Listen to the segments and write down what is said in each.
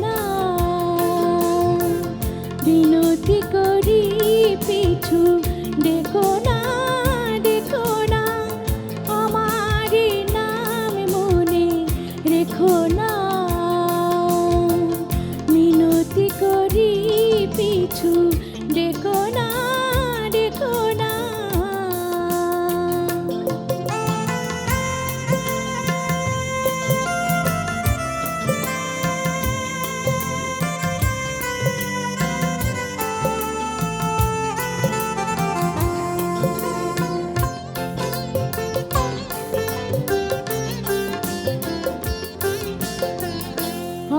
না, বিনতি করি পিছু দেখো না, দেখো না, আমার নাম মনে রেখো না, মিনতি করি পিছু দেখো না, দেখো না।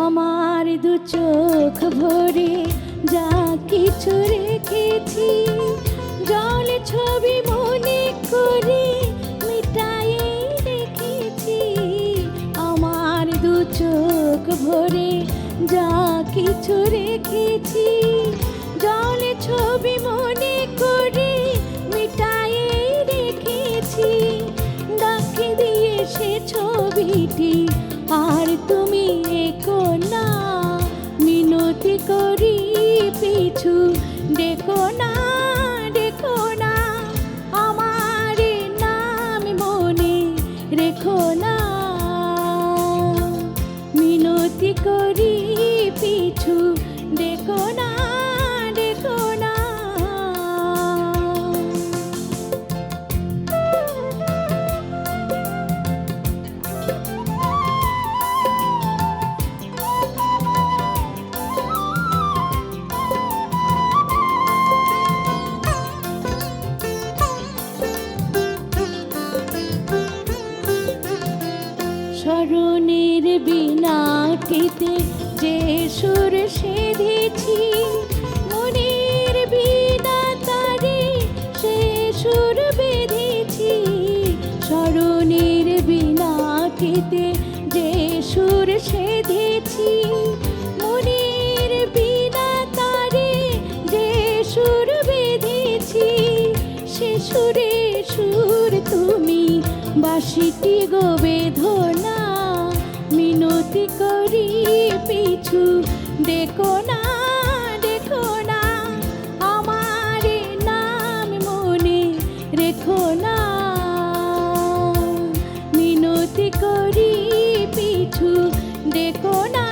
আমার দু চোখ ভরে যা কিছু রেখেছি, জল ছবি মনে করে মিটায়ে রেখেছি। আমার দু চোখ ভরে যা কিছু রেখেছি, জল ছবি মনে করে মিটায়ে রেখেছি। ডাকে দিয়ে সে ছবিটি আর তুমি একো না, মিনতি করি পিছু দেখো না, দেখো না, আমার নাম মনে রেখো না, মিনতি করি পিছু দেখো না, দেখো না। স্মরণের বীণাটিতে যে সুর সেধেছি, মনের বীণা তারে সে সুর বেঁধেছি। স্মরণের বীণাটিতে যে সুর সেধেছি, মনের বীণা তারে যে সুর বেঁধেছি। সে সুরে সুর তুমি বাঁশিটি গো বেঁধো না, মিনতি করি পিছু দেখো না, দেখো না, আমার নাম মনে রেখো না, মিনতি করি পিছু দেখো না।